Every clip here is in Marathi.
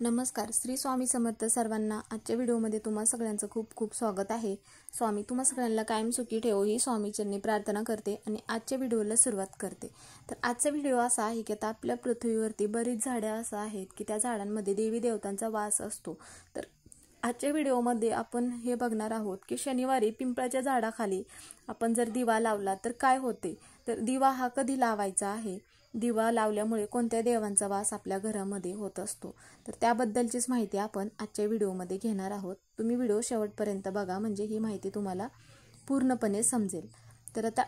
नमस्कार. श्री स्वामी समर्थ सर्वांना. आजच्या व्हिडिओमध्ये तुम्हा सगळ्यांचं खूप खूप स्वागत आहे. स्वामी तुम्हा सगळ्यांना कायम सुखी ठेवो ही स्वामीचरणी प्रार्थना करते आणि आजच्या व्हिडिओला सुरुवात करते. तर आजचा व्हिडिओ असा आहे की आता आपल्या पृथ्वीवरती बरीच झाडे असं आहेत की त्या झाडांमध्ये देवी देवतांचा वास असतो. तर आजच्या व्हिडिओमध्ये आपण हे बघणार आहोत की शनिवारी पिंपळाच्या झाडाखाली आपण जर दिवा लावला तर काय होते, तर दिवा हा कधी लावायचा आहे, दिवा लावल्यामुळे कोणत्या देवांचा वास आपल्या घरामध्ये होत असतो, तर त्याबद्दलचीच माहिती आपण आजच्या व्हिडिओमध्ये घेणार आहोत. तुम्ही व्हिडिओ शेवटपर्यंत बघा म्हणजे ही माहिती तुम्हाला पूर्णपणे समजेल. तर आता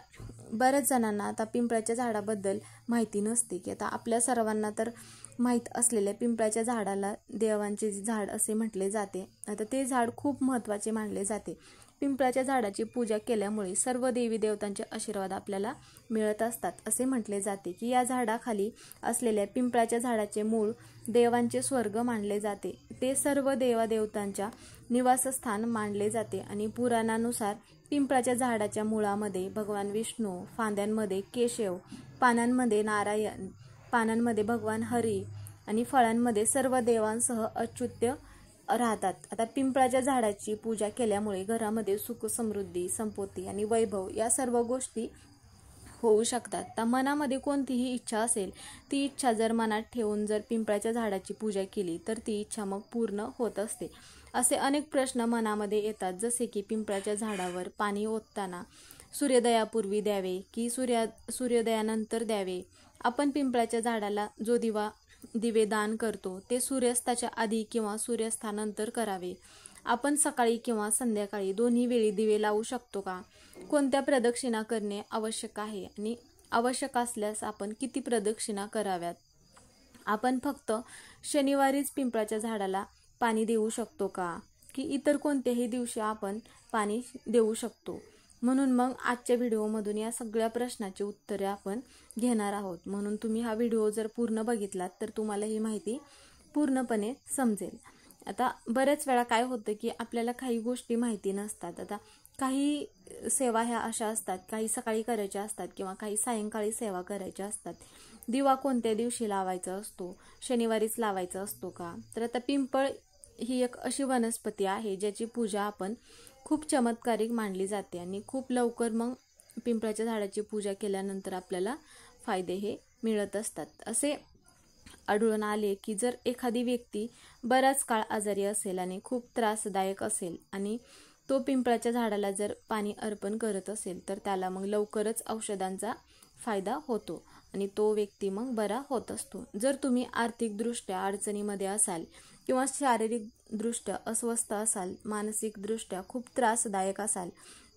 बऱ्याच जणांना आता पिंपळाच्या झाडाबद्दल माहिती नसते की आता आपल्या सर्वांना तर माहीत असलेल्या पिंपळाच्या झाडाला देवांचे झाड असे म्हटले जाते. आता ते झाड खूप महत्त्वाचे मानले जाते. पिंपळाच्या झाडाची पूजा केल्यामुळे सर्व देवी देवतांचे आशीर्वाद आपल्याला मिळत असतात असे म्हटले जाते की या झाडाखाली असलेल्या पिंपळाच्या झाडाचे मूळ देवांचे स्वर्ग मानले जाते. ते सर्व देवादेवतांच्या निवासस्थान मानले जाते आणि पुराणानुसार पिंपळाच्या झाडाच्या मुळामध्ये भगवान विष्णू, फांद्यांमध्ये केशव, पानांमध्ये नारायण, पानांमध्ये भगवान हरी आणि फळांमध्ये सर्व देवांसह अच्युत्य राहतात. आता पिंपळाच्या झाडाची पूजा केल्यामुळे घरामध्ये सुख, समृद्धी, संपत्ती आणि वैभव या सर्व गोष्टी होऊ शकतात. तर मनामध्ये कोणतीही इच्छा असेल, ती इच्छा जर मनात ठेवून जर पिंपळाच्या झाडाची पूजा केली तर ती इच्छा मग पूर्ण होत असते. असे अनेक प्रश्न मनामध्ये येतात, जसे की पिंपळाच्या झाडावर पाणी ओतताना सूर्योदयापूर्वी द्यावे की सूर्योदयानंतर द्यावे. आपण पिंपळाच्या झाडाला जो दिवे दान करतो ते सूर्यास्ताच्या आधी किंवा सूर्यास्तानंतर करावे. आपण सकाळी किंवा संध्याकाळी दोन्ही वेळी दिवे लावू शकतो का? कोणत्या प्रदक्षिणा करणे आवश्यक आहे आणि आवश्यक असल्यास आपण किती प्रदक्षिणा कराव्यात? आपण फक्त शनिवारीच पिंपळाच्या झाडाला पाणी देऊ शकतो का की इतर कोणत्याही दिवशी आपण पाणी देऊ शकतो? म्हणून मग आजच्या व्हिडिओमधून या सगळ्या प्रश्नाची उत्तरे आपण घेणार आहोत. म्हणून तुम्ही हा व्हिडिओ जर पूर्ण बघितलात तर तुम्हाला ही माहिती पूर्णपणे समजेल. आता बऱ्याच वेळा काय होतं की आपल्याला काही गोष्टी माहिती नसतात. आता काही सेवा ह्या अशा असतात, काही सकाळी करायच्या असतात किंवा काही सायंकाळी सेवा करायच्या असतात. दिवा कोणत्या दिवशी लावायचा असतो, शनिवारीच लावायचा असतो का? तर आता पिंपळ ही एक अशी वनस्पती आहे ज्याची पूजा आपण खूप चमत्कारिक मानली जाते आणि खूप लवकर मग पिंपळाच्या झाडाची पूजा केल्यानंतर आपल्याला फायदे हे मिळत असतात. असे आढळून आले की जर एखादी व्यक्ती बराच काळ आजारी असेल आणि खूप त्रासदायक असेल आणि तो पिंपळाच्या झाडाला जर पाणी अर्पण करत असेल तर त्याला मग लवकरच औषधांचा फायदा होतो आणि तो व्यक्ती मग बरा होत असतो. जर तुम्ही आर्थिकदृष्ट्या अडचणीमध्ये असाल किंवा शारीरिकदृष्ट्या अस्वस्थ असाल, मानसिकदृष्ट्या खूप त्रासदायक असाल,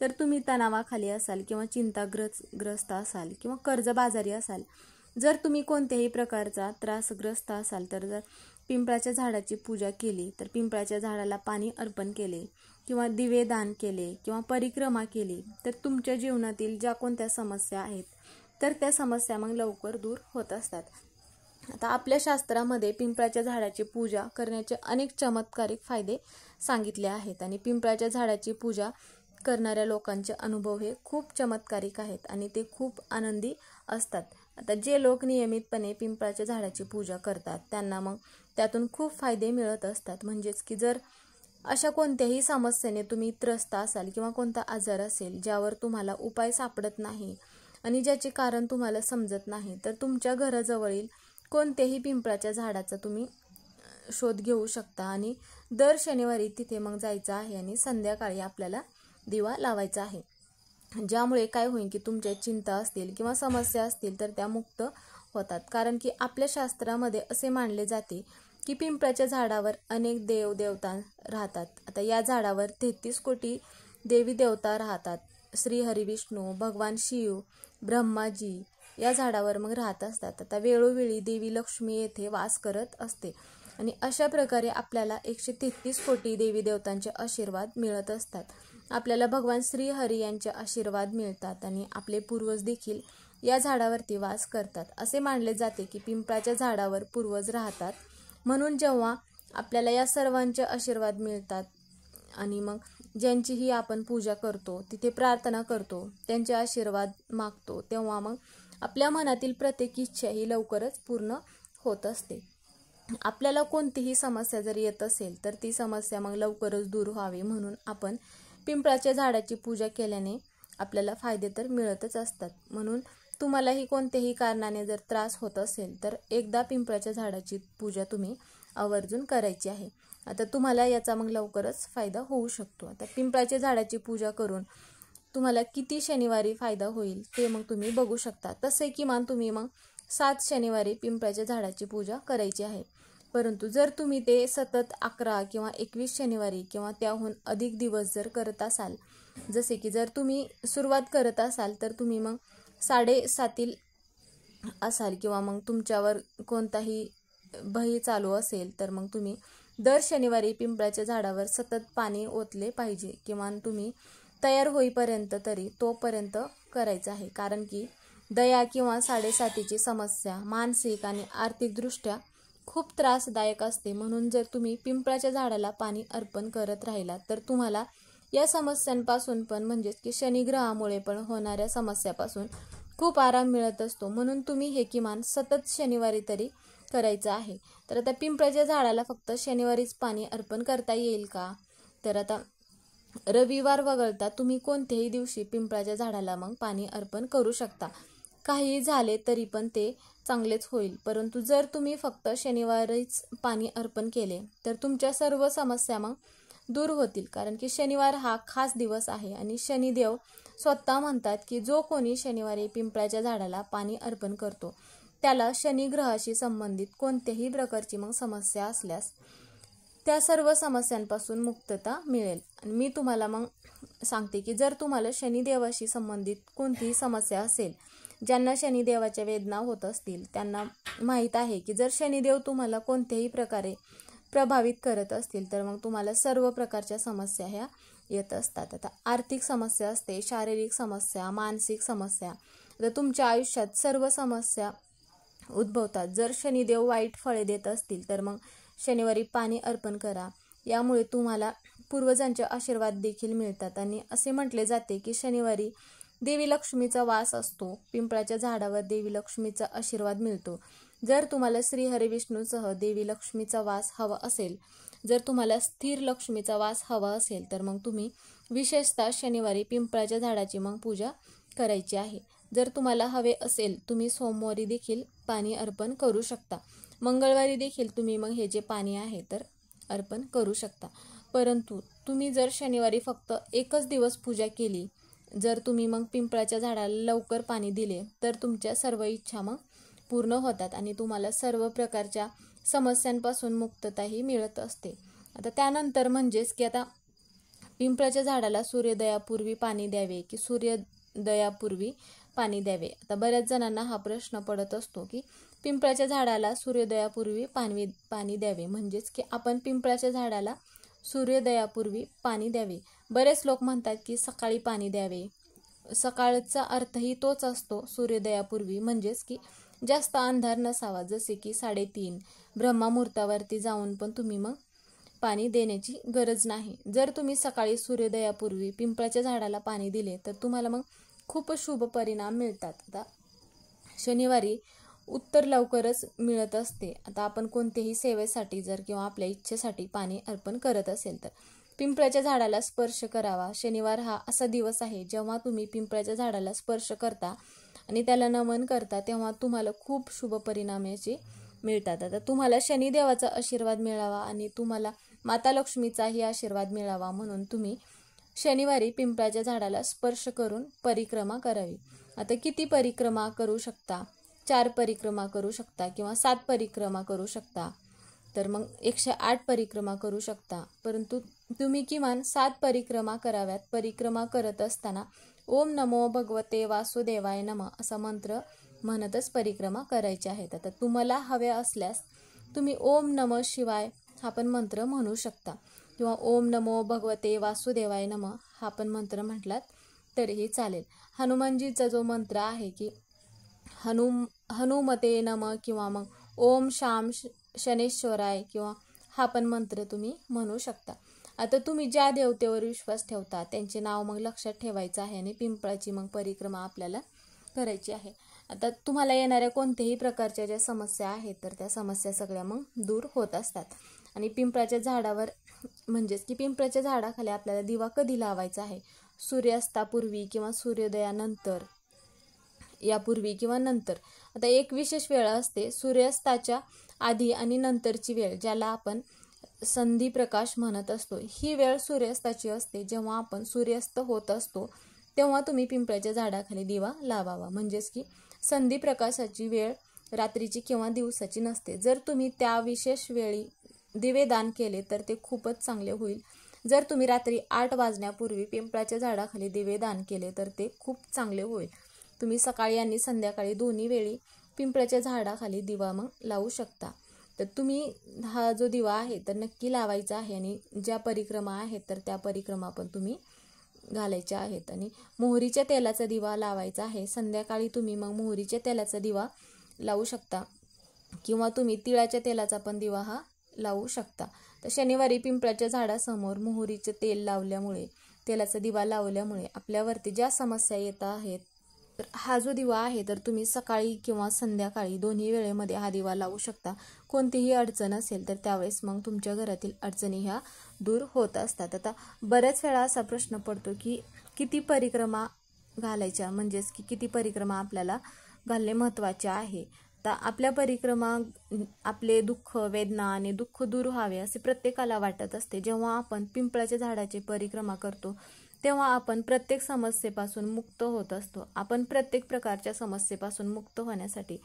तर तुम्ही तणावाखाली असाल किंवा चिंताग्रस्त असाल किंवा कर्जबाजारी असाल, जर तुम्ही कोणत्याही प्रकारचा त्रासग्रस्त असाल तर जर पिंपळाच्या झाडाची पूजा केली, तर पिंपळाच्या झाडाला पाणी अर्पण केले किंवा दिवे दान केले किंवा परिक्रमा केली तर तुमच्या जीवनातील ज्या कोणत्या समस्या आहेत तर त्या समस्या मग लवकर दूर होत असतात. आता आपल्या शास्त्रामध्ये पिंपळाच्या झाडाची पूजा करण्याचे अनेक चमत्कारिक फायदे सांगितले आहेत आणि पिंपळाच्या झाडाची पूजा करणाऱ्या लोकांचे अनुभव हे खूप चमत्कारिक आहेत आणि ते खूप आनंदी असतात. आता जे लोक नियमितपणे पिंपळाच्या झाडाची पूजा करतात त्यांना मग त्यातून खूप फायदे मिळत असतात. म्हणजेच की जर अशा कोणत्याही समस्येने तुम्ही त्रस्त असाल किंवा कोणता आजार असेल ज्यावर तुम्हाला उपाय सापडत नाही आणि ज्याचे कारण तुम्हाला समजत नाही, तर तुमच्या घराजवळील कोणत्याही पिंपळाच्या झाडाचा तुम्ही शोध घेऊ शकता आणि दर शनिवारी तिथे मग जायचं आहे आणि संध्याकाळी आपल्याला दिवा लावायचा आहे. ज्यामुळे काय होईल की तुमच्या चिंता असतील किंवा समस्या असतील तर त्या मुक्त होतात. कारण की आपल्या शास्त्रामध्ये असे मानले जाते की पिंपळाच्या झाडावर अनेक देवदेवता राहतात. आता या झाडावर 33 कोटी देवी देवता राहतात. श्री हरी विष्णू, भगवान शिव, ब्रह्माजी या झाडावर मग राहत असतात. आता वेळोवेळी देवी लक्ष्मी येथे वास करत असते आणि अशा प्रकारे आपल्याला 133 कोटी देवी देवतांचे आशीर्वाद मिळत असतात. आपल्याला भगवान श्री हरी यांचे आशीर्वाद मिळतात आणि आपले पूर्वज देखील या झाडावरती वास करतात. असे मानले जाते की पिंपळाच्या झाडावर पूर्वज राहतात. म्हणून जेव्हा आपल्याला या सर्वांचे आशीर्वाद मिळतात आणि मग ज्यांचीही आपण पूजा करतो, तिथे प्रार्थना करतो, त्यांचे आशीर्वाद मागतो, तेव्हा मग आपल्या मनातील प्रत्येक इच्छा ही लवकरच पूर्ण होत असते. आपल्याला कोणतीही समस्या जर येत असेल तर ती समस्या मग लवकरच दूर व्हावी म्हणून आपण पिंपळाच्या झाडाची पूजा केल्याने आपल्याला फायदे तर मिळतच असतात. म्हणून तुम्हालाही कोणत्याही कारणाने जर त्रास होत असेल तर एकदा पिंपळाच्या झाडाची पूजा तुम्ही आवर्जून करायची आहे. आता तुम्हाला याचा मग लवकरच फायदा होऊ शकतो. आता पिंपळाच्या झाडाची पूजा करून तुम्हाला किती शनिवारी फायदा होईल ते मग तुम्ही बघू शकता. तसे किमान तुम्ही मग 7 शनिवारी पिंपळाच्या झाडाची पूजा करायची आहे. परंतु जर तुम्ही ते सतत 11 किंवा 21 शनिवारी किंवा त्याहून अधिक दिवस जर करत असाल, जसे की जर तुम्ही सुरुवात करत असाल तर तुम्ही मग 7.5 असाल किंवा मग तुमच्यावर कोणताही बही चालू असेल तर मग तुम्ही दर शनिवारी पिंपळाच्या झाडावर सतत पाणी ओतले पाहिजे. किमान तुम्ही तयार होईपर्यंत तरी तोपर्यंत करायचं आहे. कारण की दया किंवा 7.5ची समस्या मानसिक आणि आर्थिकदृष्ट्या खूप त्रासदायक असते. म्हणून जर तुम्ही पिंपळाच्या झाडाला पाणी अर्पण करत राहिलात तर तुम्हाला या समस्यांपासून पण म्हणजेच की शनिग्रहामुळे पण होणाऱ्या समस्यापासून खूप आराम मिळत असतो. म्हणून तुम्ही हे किमान सतत शनिवारी तरी करायचं आहे. तर आता पिंपळाच्या झाडाला फक्त शनिवारीच पाणी अर्पण करता येईल का? तर आता रविवार वगळता तुम्ही कोणत्याही दिवशी पिंपळाच्या झाडाला मग पाणी अर्पण करू शकता. काही झाले तरी पण ते चांगलेच होईल. परंतु जर तुम्ही फक्त शनिवारीच पाणी अर्पण केले तर तुमच्या सर्व समस्या मग दूर होतील. कारण की शनिवार हा खास दिवस आहे आणि शनिदेव स्वतः म्हणतात की जो कोणी शनिवारी पिंपळाच्या झाडाला पाणी अर्पण करतो त्याला शनिग्रहाशी संबंधित कोणत्याही प्रकारची मग समस्या असल्यास त्या सर्व समस्यांपासून मुक्तता मिळेल. आणि मी तुम्हाला मग सांगते की जर तुम्हाला शनिदेवाशी संबंधित कोणतीही समस्या असेल, ज्यांना शनिदेवाच्या वेदना होत असतील त्यांना माहीत आहे की जर शनिदेव तुम्हाला कोणत्याही प्रकारे प्रभावित करत असतील तर मग तुम्हाला सर्व प्रकारच्या समस्या ह्या येत असतात. आता आर्थिक समस्या असते, शारीरिक समस्या, मानसिक समस्या, तर तुमच्या आयुष्यात सर्व समस्या उद्भवतात. जर शनिदेव वाईट फळे देत असतील तर मग शनिवारी पाणी अर्पण करा. यामुळे तुम्हाला पूर्वजांचे आशीर्वाद देखील मिळतात. आणि असे म्हटले जाते की शनिवारी देवी लक्ष्मीचा वास असतो. पिंपळाच्या झाडावर देवी लक्ष्मीचा आशीर्वाद मिळतो. जर तुम्हाला श्री हरिविष्णूसह देवी लक्ष्मीचा वास हवा असेल, जर तुम्हाला स्थिर लक्ष्मीचा वास हवा असेल तर मग तुम्ही विशेषतः शनिवारी पिंपळाच्या झाडाची मग पूजा करायची आहे. जर तुम्हाला हवे असेल तुम्ही सोमवारी देखील पाणी अर्पण करू शकता. मंगळवारी देखील तुम्ही मग हे जे पाणी आहे तर अर्पण करू शकता. परंतु तुम्ही जर शनिवारी फक्त एकच दिवस पूजा केली, जर तुम्ही मग पिंपळाच्या झाडाला लवकर पाणी दिले तर तुमच्या सर्व इच्छा मग पूर्ण होतात आणि तुम्हाला सर्व प्रकारच्या समस्यांपासून मुक्तताही मिळत असते. आता त्यानंतर म्हणजेच की आता पिंपळाच्या झाडाला सूर्योदयापूर्वी पाणी द्यावे की सूर्योदयापूर्वी पाणी द्यावे. आता बऱ्याच जणांना हा प्रश्न पडत असतो की पिंपळाच्या झाडाला सूर्योदयापूर्वी पाणी द्यावे, म्हणजेच की आपण पिंपळाच्या झाडाला सूर्योदयापूर्वी पाणी द्यावे. बरेच लोक म्हणतात की सकाळी पाणी द्यावे. सकाळचा अर्थही तोच असतो सूर्योदयापूर्वी, म्हणजेच की जास्त अंधार नसावा. जसे की 3:30 ब्रह्ममुहूर्तावरती जाऊन पण तुम्ही मग पाणी देण्याची गरज नाही. जर तुम्ही सकाळी सूर्योदयापूर्वी पिंपळाच्या झाडाला पाणी दिले तर तुम्हाला मग खूप शुभ परिणाम मिळतात. आता शनिवारी उत्तर लवकरच मिळत असते. आता आपण कोणत्याही सेवेसाठी जर किंवा आपल्या इच्छेसाठी पाणी अर्पण करत असेल तर पिंपळाच्या झाडाला स्पर्श करावा. शनिवार हा असा दिवस आहे जेव्हा तुम्ही पिंपळाच्या झाडाला स्पर्श करता आणि त्याला नमन करता तेव्हा तुम्हाला खूप शुभ परिणाम याचे मिळतात. आता तुम्हाला शनिदेवाचा आशीर्वाद मिळावा आणि तुम्हाला माता लक्ष्मीचाही आशीर्वाद मिळावा म्हणून तुम्ही शनिवारी पिंपळाच्या झाडाला स्पर्श करून परिक्रमा करावी. आता किती परिक्रमा करू शकता? 4 परिक्रमा करू शकता किंवा 7 परिक्रमा करू शकता, तर मग 108 परिक्रमा करू शकता. परंतु तुम्ही किमान 7 परिक्रमा कराव्यात. परिक्रमा करत असताना ओम नमो भगवते वासुदेवाय नमः असा मंत्र म्हणतच परिक्रमा करायची आहेत. आता तुम्हाला हवे असल्यास तुम्ही ओम नमः शिवाय हा पण मंत्र म्हणू शकता किंवा ओम नमो भगवते वासुदेवाय नमः हा पण मंत्र म्हटलात तरीही चालेल. हनुमानजीचा जो मंत्र आहे की हनुमते नमः किंवा मग ओम शाम शनेश्वराय किंवा हा पण मंत्र तुम्ही म्हणू शकता. आता तुम्ही ज्या देवतेवर विश्वास ठेवता त्यांचे नाव मग लक्षात ठेवायचं आहे आणि पिंपळाची मग परिक्रमा आपल्याला करायची आहे. आता तुम्हाला येणाऱ्या कोणत्याही प्रकारच्या ज्या समस्या आहेत तर त्या समस्या सगळ्या मग दूर होत असतात. आणि पिंपळाच्या झाडावर म्हणजेच की पिंपळाच्या झाडाखाली आपल्याला दिवा कधी लावायचा आहे, सूर्यास्तापूर्वी किंवा सूर्योदयानंतर, यापूर्वी किंवा नंतर. आता एक विशेष वेळ असते सूर्यास्ताच्या आधी आणि नंतरची वेळ, ज्याला आपण संधी प्रकाश म्हणत असतो. ही वेळ सूर्यास्ताची असते. जेव्हा आपण सूर्यास्त होत असतो तेव्हा तुम्ही पिंपळाच्या झाडाखाली दिवा लावावा. म्हणजेच की संधी प्रकाशाची वेळ रात्रीची किंवा दिवसाची नसते. जर तुम्ही त्या विशेष वेळी दिवेदान केले तर ते खूपच चांगले होईल. जर तुम्ही रात्री 8 वाजण्यापूर्वी पिंपळाच्या झाडाखाली दिवेदान केले तर ते खूप चांगले होईल. तुम्ही सकाळी आणि संध्याकाळी दोन्ही वेळी पिंपळाच्या झाडाखाली दिवा मग लावू शकता. तर तुम्ही हा जो दिवा आहे तर नक्की लावायचा आहे. आणि ज्या परिक्रमा आहेत तर त्या परिक्रमा पण तुम्ही घालायच्या आहेत. आणि मोहरीच्या तेलाचा दिवा लावायचा आहे. संध्याकाळी तुम्ही मग मोहरीच्या तेलाचा दिवा लावू शकता किंवा तुम्ही तिळाच्या तेलाचा पण दिवा हा लावू शकता. तर शनिवारी पिंपळाच्या झाडासमोर मोहरीचे तेल लावल्यामुळे, तेलाचा दिवा लावल्यामुळे आपल्यावरती ज्या समस्या येत आहेत तर हा जो दिवा आहे तर तुम्ही सकाळी किंवा संध्याकाळी दोन्ही वेळेमध्ये हा दिवा लावू शकता. कोणतीही अडचण असेल तर त्यावेळेस मग तुमच्या घरातील अडचणी ह्या दूर होत असतात. आता बऱ्याच वेळा असा प्रश्न पडतो की किती परिक्रमा घालायच्या, म्हणजेच की किती परिक्रमा आपल्याला घालणे महत्त्वाचे आहे. तर आपल्या परिक्रमा आपले दुःख, वेदना आणि दुःख दूर व्हावे असे प्रत्येकाला वाटत असते. जेव्हा आपण पिंपळाच्या झाडाची परिक्रमा करतो तेव्हा आपण प्रत्येक समस्येपासून मुक्त होत असतो. आपण प्रत्येक प्रकारच्या समस्येपासून मुक्त होण्यासाठी,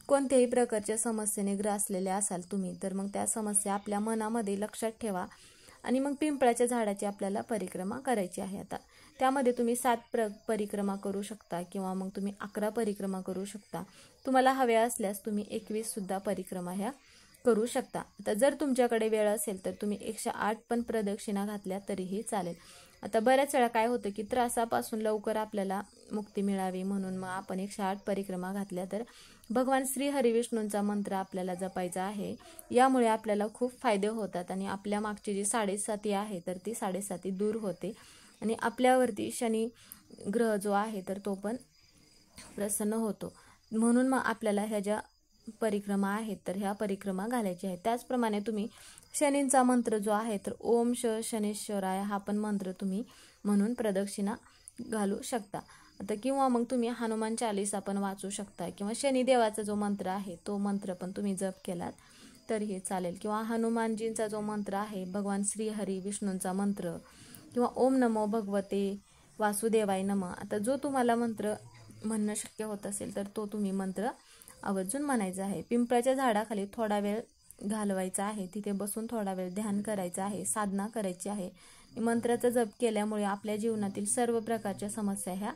कोणत्याही प्रकारच्या समस्येने ग्रासलेले असाल तुम्ही तर मग त्या समस्या आपल्या मनामध्ये लक्षात ठेवा आणि मग पिंपळाच्या झाडाची आपल्याला परिक्रमा करायची आहे. आता त्यामध्ये तुम्ही 7 परिक्रमा करू शकता किंवा मग तुम्ही 11 परिक्रमा करू शकता. तुम्हाला हव्या असल्यास तुम्ही 21 सुद्धा परिक्रमा ह्या करू शकता. आता जर तुमच्याकडे वेळ असेल तर तुम्ही 108 पण प्रदक्षिणा घातल्या तरीही चालेल. आता बऱ्याच वेळा काय होतं की त्रासापासून लवकर आपल्याला मुक्ती मिळावी म्हणून मग आपण 108 परिक्रमा घातल्या तर भगवान श्री हरिविष्णूंचा मंत्र आपल्याला जपायचा आहे. यामुळे आपल्याला खूप फायदे होतात आणि आपल्या मागची जी 7.5 आहे तर ती 7.5 दूर होते आणि आपल्यावरती शनी ग्रह जो आहे तर तो पण प्रसन्न होतो. म्हणून मग आपल्याला ह्या ज्या परिक्रमा आहेत तर ह्या परिक्रमा घालायच्या आहेत. त्याचप्रमाणे तुम्ही शनींचा मंत्र जो आहे तर ओम शनेश्वराय हा पण मंत्र तुम्ही म्हणून प्रदक्षिणा घालू शकता. आता किंवा मग तुम्ही हनुमान चालीसा पण वाचू शकता किंवा शनिदेवाचा जो मंत्र आहे तो मंत्र पण तुम्ही जप केलात तर हे चालेल. किंवा हनुमानजींचा जो मंत्र आहे, भगवान श्री हरी विष्णूंचा मंत्र किंवा ओम नमो भगवते वासुदेवाय नमः, आता जो तुम्हाला मंत्र म्हणणं शक्य होत असेल तर तो तुम्ही मंत्र आवर्जून म्हणायचा आहे. पिंपळाच्या झाडाखाली थोडा वेळ घालवायचा आहे. तिथे बसून थोडा वेळ ध्यान करायचं आहे, साधना करायची आहे. मंत्राचा जप केल्यामुळे आपल्या जीवनातील सर्व प्रकारच्या समस्या ह्या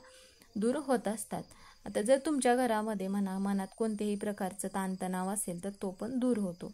दूर होत असतात. आता जर तुमच्या घरामध्ये मनात कोणत्याही प्रकारचं ताणतणाव असेल तर तो पण दूर होतो.